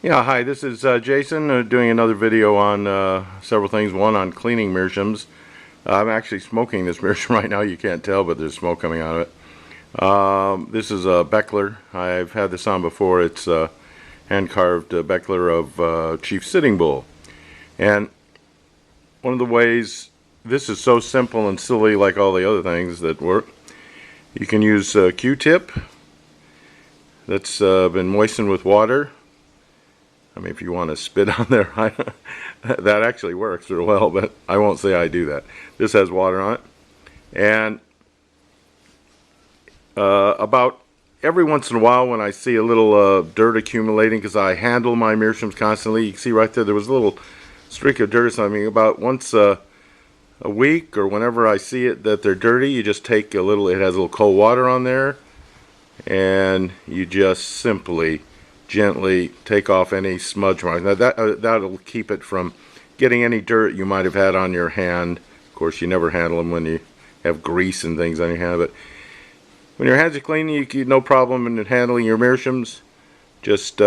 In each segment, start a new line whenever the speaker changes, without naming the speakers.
Yeah, hi, this is Jason doing another video on several things. One on cleaning meerschaums. I'm actually smoking this meerschaum right now. You can't tell, but there's smoke coming out of it. This is a Beckler. I've had this on before. It's a hand-carved Beckler of Chief Sitting Bull. And one of the ways, this is so simple and silly like all the other things that work. You can use a Q-tip that's been moistened with water. I mean, if you want to spit on there, that actually works real well, but I won't say I do that. This has water on it. And about every once in a while when I see a little dirt accumulating, because I handle my meerschaums constantly, you can see right there was a little streak of dirt or something. About once a week or whenever I see it that they're dirty, you just take a little, it has a little cold water on there, and you just simply gently take off any smudge marks. Now that'll keep it from getting any dirt you might have had on your hand. Of course, you never handle them when you have grease and things on your hand, but when your hands are clean, you no problem in handling your meerschaums. Just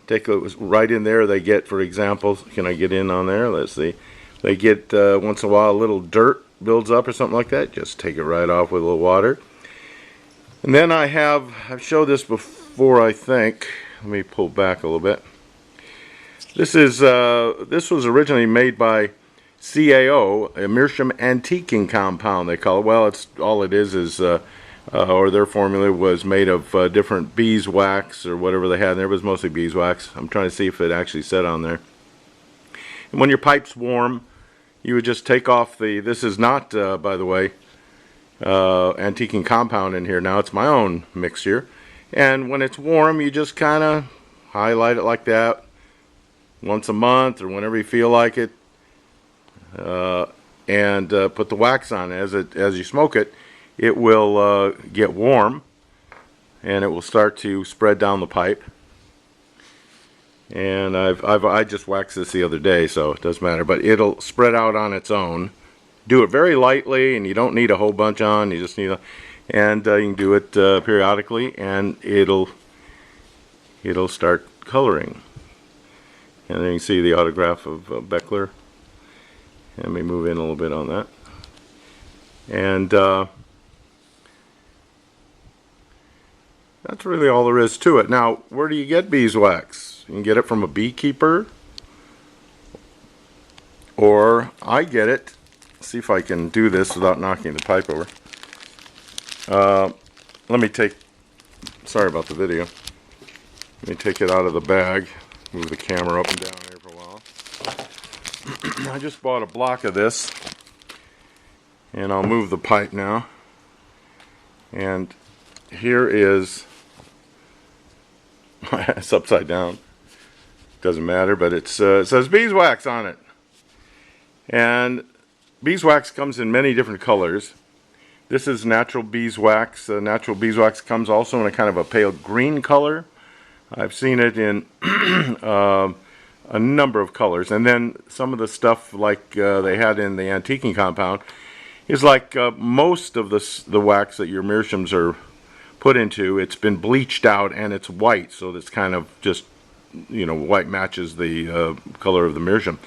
take a right in there. They get, for example, can I get in on there? Let's see. They get once in a while a little dirt builds up or something like that. Just take it right off with a little water. And then I've showed this before, I think. Let me pull back a little bit. This was originally made by CAO, a meerschaum antiquing compound, they call it. Well, all it is or their formula was made of different beeswax or whatever they had in there. It was mostly beeswax. I'm trying to see if it actually said on there. And when your pipe's warm, you would just take off this is not, by the way, antiquing compound in here. Now it's my own mixture, and when it's warm, you just kind of highlight it like that once a month or whenever you feel like it, and put the wax on. As you smoke it, it will get warm, and it will start to spread down the pipe. And I just waxed this the other day, so it doesn't matter, but it'll spread out on its own. Do it very lightly, and you don't need a whole bunch on. You just need and you can do it periodically, and it'll start coloring. And then you can see the autograph of Beckler. Let me move in a little bit on that. And that's really all there is to it. Now, where do you get beeswax? You can get it from a beekeeper, or I get it. See if I can do this without knocking the pipe over. Let me sorry about the video. Let me take it out of the bag. Move the camera up and down here for a while. I just bought a block of this, and I'll move the pipe now. And here is, it's upside down. Doesn't matter, but it says beeswax on it. And beeswax comes in many different colors. This is natural beeswax. Natural beeswax comes also in a kind of a pale green color. I've seen it in a number of colors. And then some of the stuff like they had in the antiquing compound is like most of the wax that your meerschaums are put into. It's been bleached out and it's white, so it's kind of just, white matches the color of the meerschaum.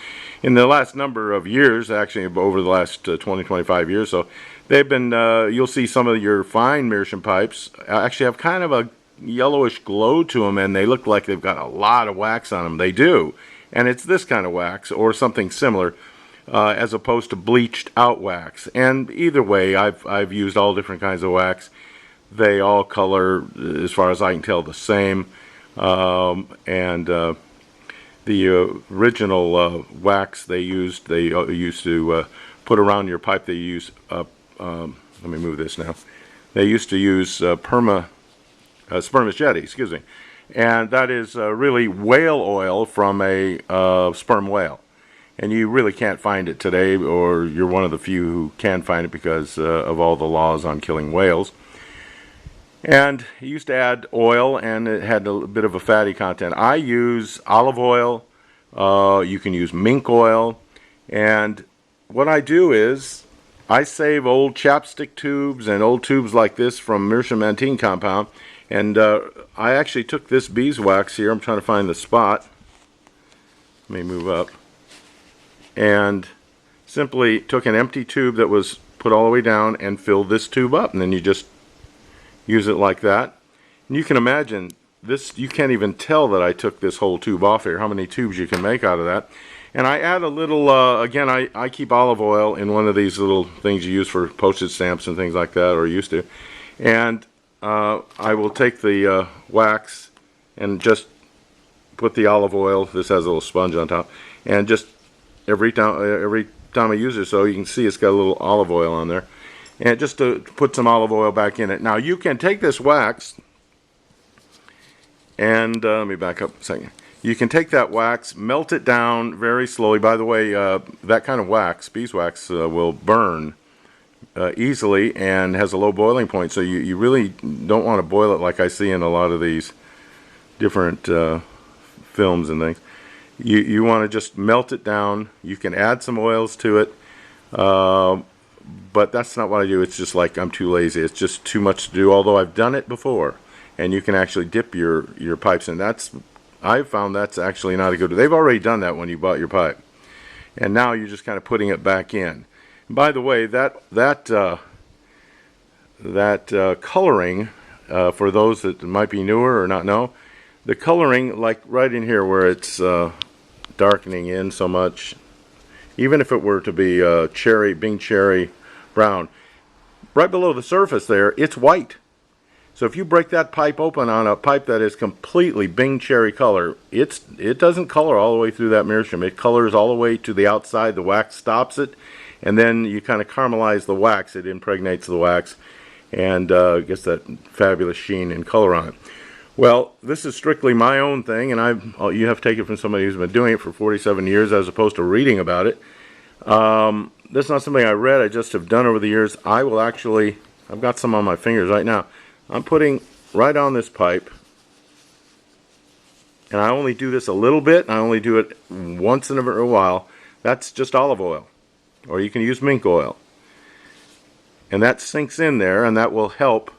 In the last number of years, actually over the last 20-25 years, so they've been, you'll see some of your fine meerschaum pipes actually have kind of a yellowish glow to them, and they look like they've got a lot of wax on them. They do, and it's this kind of wax or something similar, as opposed to bleached out wax. And either way, I've used all different kinds of wax. They all color, as far as I can tell, the same. The original wax they used to put around your pipe. They use let me move this now. They used to use spermous jetty, excuse me, and that is really whale oil from a sperm whale. And you really can't find it today, or you're one of the few who can find it because of all the laws on killing whales. And you used to add oil, and it had a bit of a fatty content. I use olive oil. You can use mink oil. And what I do is I save old chapstick tubes and old tubes like this from meerschaum antiquing compound, And I actually took this beeswax here. I'm trying to find the spot. Let me move up. And simply took an empty tube that was put all the way down and filled this tube up. And then you just use it like that. And you can imagine this, you can't even tell that I took this whole tube off here, how many tubes you can make out of that. And I add a little, again, I keep olive oil in one of these little things you use for postage stamps and things like that, or used to. And I will take the wax and just put the olive oil, this has a little sponge on top, and just every time I use it, so you can see it's got a little olive oil on there. And just to put some olive oil back in it. Now you can take this wax, and let me back up a second. You can take that wax, melt it down very slowly. By the way, that kind of wax, beeswax, will burn easily and has a low boiling point. So you really don't want to boil it like I see in a lot of these different films and things. You want to just melt it down. You can add some oils to it, but that's not what I do. It's just like I'm too lazy. It's just too much to do, although I've done it before. And you can actually dip your pipes in. I've found that's actually not a good. They've already done that when you bought your pipe, and now you're just kind of putting it back in. And by the way, that coloring, for those that might be newer or not know, the coloring, like right in here where it's darkening in so much, even if it were to be Bing cherry brown, right below the surface there, it's white. So if you break that pipe open on a pipe that is completely Bing cherry color, it doesn't color all the way through that meerschaum. It colors all the way to the outside. The wax stops it, and then you kind of caramelize the wax. It impregnates the wax and gets that fabulous sheen and color on it. Well, this is strictly my own thing, and you have to take it from somebody who's been doing it for 47 years as opposed to reading about it. This is not something I read. I just have done over the years. I've got some on my fingers right now. I'm putting right on this pipe, and I only do this a little bit. I only do it once in a while. That's just olive oil, or you can use mink oil. And that sinks in there, and that will help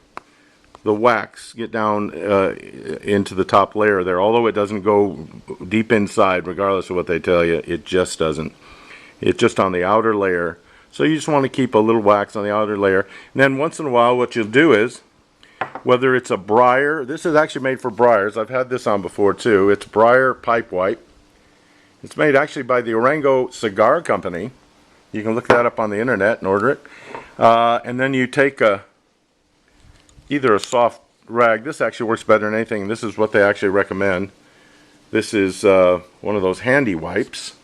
the wax get down into the top layer there. Although it doesn't go deep inside, regardless of what they tell you, it just doesn't. It's just on the outer layer. So you just want to keep a little wax on the outer layer. And then once in a while, what you'll do is, whether it's a briar, this is actually made for briars. I've had this on before too. It's briar pipe wipe. It's made actually by the Orango Cigar Company. You can look that up on the internet and order it. And then you take either a soft rag. This actually works better than anything. This is what they actually recommend. This is one of those handy wipes.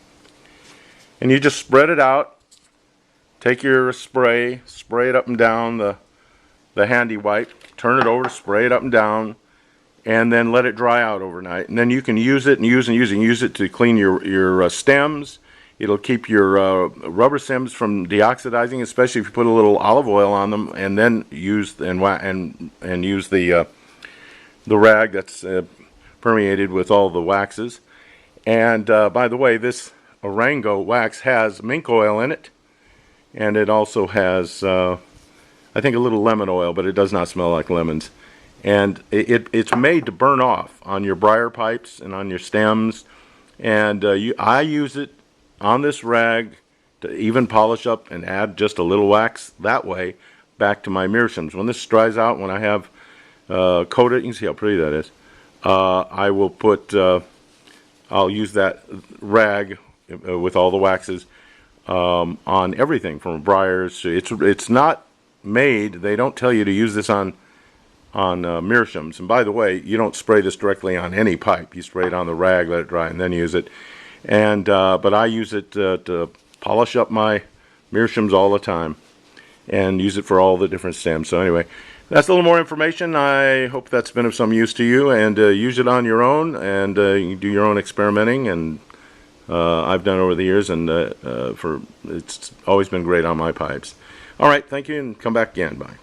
And you just spread it out. Take your spray it up and down the handy wipe. Turn it over, spray it up and down, and then let it dry out overnight. And then you can use it and use it to clean your stems. It'll keep your rubber stems from deoxidizing, especially if you put a little olive oil on them, and then use use the rag that's permeated with all the waxes. And by the way, this Orango wax has mink oil in it, and it also has I think a little lemon oil, but it does not smell like lemons. And it's made to burn off on your briar pipes and on your stems. And I use it on this rag to even polish up and add just a little wax that way back to my meerschaums. When this dries out, when I have coated, you can see how pretty that is. I will I'll use that rag with all the waxes on everything from briars to, it's not made, they don't tell you to use this on meerschaums. And by the way, you don't spray this directly on any pipe. You spray it on the rag, let it dry, and then use it. And but I use it to polish up my meerschaums all the time, and use it for all the different stems. So anyway, that's a little more information. I hope that's been of some use to you, and use it on your own, and you can do your own experimenting. And I've done over the years, and it's always been great on my pipes. All right, thank you, and come back again. Bye.